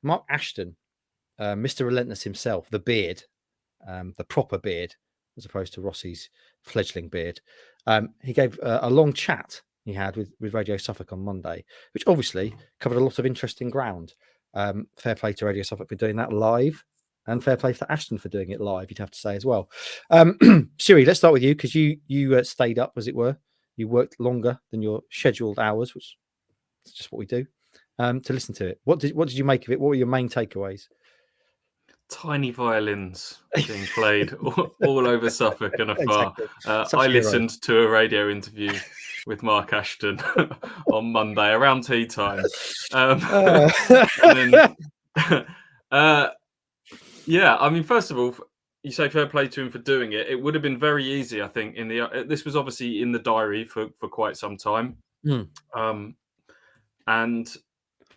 Mark Ashton, Mr. Relentless himself, the beard, the proper beard, as opposed to Rossi's fledgling beard. He gave a long chat he had with Radio Suffolk on Monday, which obviously covered a lot of interesting ground. Fair play to Radio Suffolk for doing that live, and fair play to Ashton for doing it live, you'd have to say as well. Siri, let's start with you, because you stayed up, as it were. You worked longer than your scheduled hours, which is just what we do, to listen to it. What did you make of it? What were your main takeaways? Tiny violins being played all over Suffolk and afar. Exactly. I listened to a radio interview with Mark Ashton on Monday around tea time. And then, yeah, I mean, first of all, you say fair play to him for doing it. It would have been very easy, I think. This was obviously in the diary for quite some time,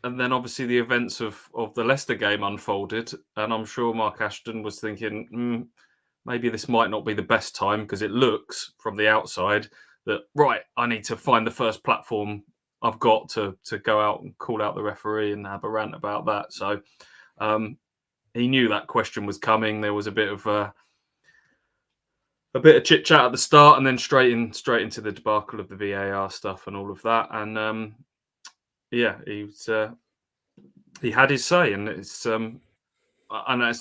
and then obviously the events of the Leicester game unfolded, and I'm sure Mark Ashton was thinking, maybe this might not be the best time, because it looks from the outside that, right, I need to find the first platform I've got to go out and call out the referee and have a rant about that. So he knew that question was coming. There was a bit of chit chat at the start, and then straight into the debacle of the VAR stuff and all of that. And yeah, he had his say, and it's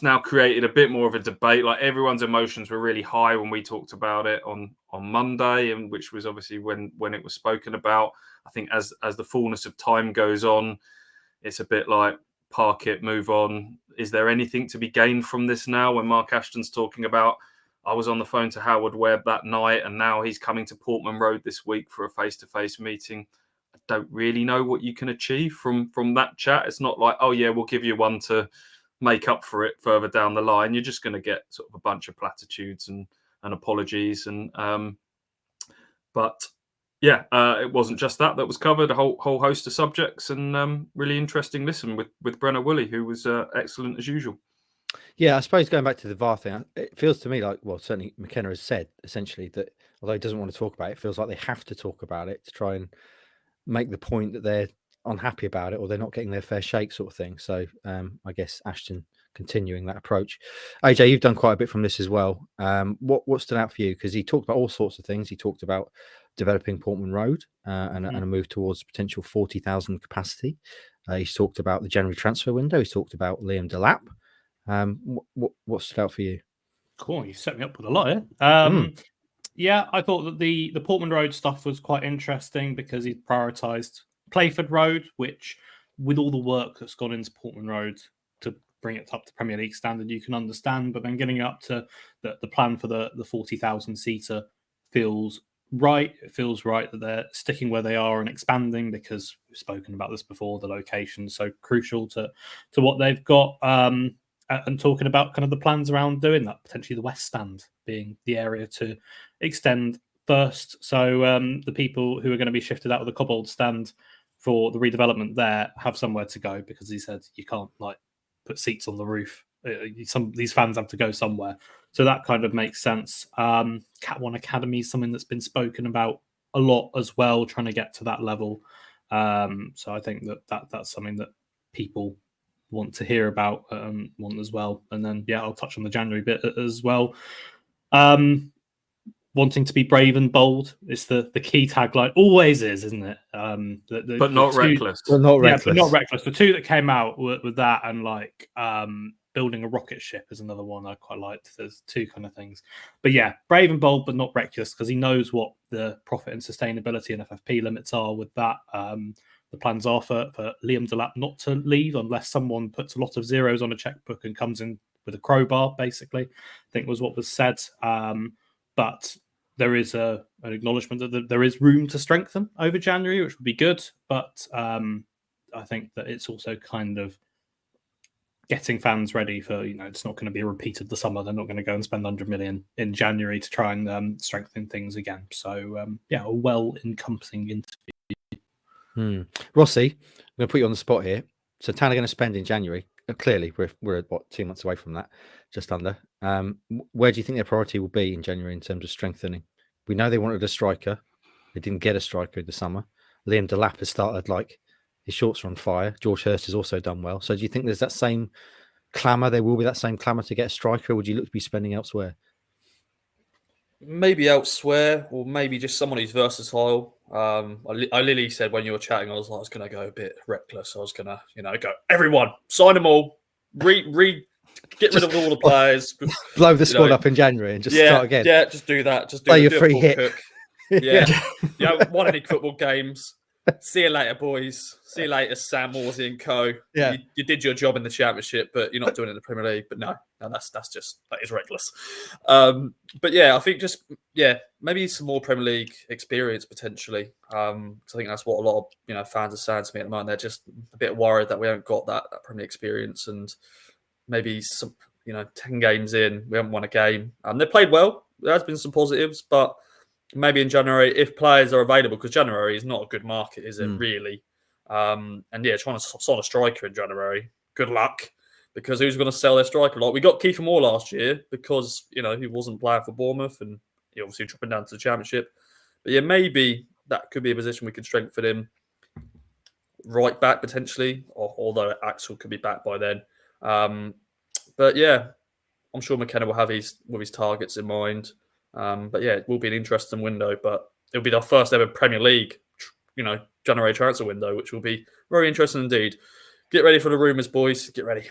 now created a bit more of a debate. Like, everyone's emotions were really high when we talked about it on Monday, and which was obviously when it was spoken about. I think as the fullness of time goes on, it's a bit like, park it, move on. Is there anything to be gained from this now? When Mark Ashton's talking about, I was on the phone to Howard Webb that night, and now he's coming to Portman Road this week for a face-to-face meeting. I don't really know what you can achieve from that chat. It's not like, oh yeah, we'll give you one to make up for it further down the line. You're just going to get sort of a bunch of platitudes and apologies. And but yeah, it wasn't just that was covered. A whole host of subjects, and really interesting listen with Brenner Woolley, who was excellent as usual. Yeah, I suppose going back to the VAR thing, it feels to me like, well, certainly McKenna has said essentially that although he doesn't want to talk about it, it feels like they have to talk about it to try and make the point that they're unhappy about it, or they're not getting their fair shake, sort of thing. So I guess Ashton continuing that approach. AJ, you've done quite a bit from this as well. What stood out for you? Because he talked about all sorts of things. He talked about developing Portman Road and a move towards potential 40,000 capacity. He's talked about the January transfer window. He's talked about Liam Delap. What stood out for you? Cool, you set me up with a lot here. Yeah, I thought that the Portman Road stuff was quite interesting, because he prioritised Playford Road, which, with all the work that's gone into Portman Road to bring it up to Premier League standard, you can understand. But then getting up to the plan for the 40,000 seater feels right. It feels right that they're sticking where they are and expanding, because we've spoken about this before. The location's so crucial to what they've got. And talking about kind of the plans around doing that, potentially the West Stand being the area to extend first. So the people who are going to be shifted out of the Cobbold Stand for the redevelopment there have somewhere to go, because he said you can't like put seats on the roof. These fans have to go somewhere. So that kind of makes sense. Cat 1 Academy is something that's been spoken about a lot as well, trying to get to that level. So I think that's something that people want to hear about, want as well. And then, yeah, I'll touch on the January bit as well. Wanting to be brave and bold is the key tagline. Always is, isn't it? But not reckless. But not reckless. But not reckless. The two that came out with that, and like building a rocket ship is another one I quite liked. There's two kind of things. But yeah, brave and bold, but not reckless, because he knows what the profit and sustainability and FFP limits are with that. The plans are for Liam Delap not to leave unless someone puts a lot of zeros on a checkbook and comes in with a crowbar, basically, I think was what was said. But there is an acknowledgement that there is room to strengthen over January, which would be good. But I think that it's also kind of getting fans ready for, it's not going to be a repeat of the summer. They're not going to go and spend 100 million in January to try and strengthen things again. So, yeah, a well-encompassing interview. Rossi, I'm going to put you on the spot here. So Town are going to spend in January. Clearly, we're what, 2 months away from that, just under. Where do you think their priority will be in January in terms of strengthening? We know they wanted a striker. They didn't get a striker in the summer. Liam Delap has started like His shorts are on fire. George Hurst has also done well. So do you think there's that same clamour? There will be that same clamour to get a striker, or would you look to be spending elsewhere? Maybe elsewhere, or maybe just someone who's versatile. I literally said when you were chatting, I was going to go a bit reckless. I was going to, go, everyone, sign them all, get rid of all the players. Blow the squad up in January and just start again. Yeah, just do that. Just play your free hit. Yeah. Won any football games. See you later, boys. See you later, Sam Morsey and co. Yeah. You did your job in the Championship, but you're not doing it in the Premier League. But no, that is reckless. But yeah, I think maybe some more Premier League experience potentially. I think that's what a lot of fans are saying to me at the moment. They're just a bit worried that we haven't got that Premier League experience, and maybe some 10 games in, we haven't won a game. They played well. There has been some positives, but maybe in January, if players are available, because January is not a good market, is it, really? Trying to sign a striker in January, good luck, because who's going to sell their striker? Like, we got Kiefer Moore last year because, he wasn't playing for Bournemouth and he obviously dropping down to the Championship. But yeah, maybe that could be a position we could strengthen him. Right back, potentially, although Axel could be back by then. But yeah, I'm sure McKenna will have his targets in mind. But yeah, it will be an interesting window, but it'll be our first ever Premier League, January transfer window, which will be very interesting indeed. Get ready for the rumours, boys. Get ready.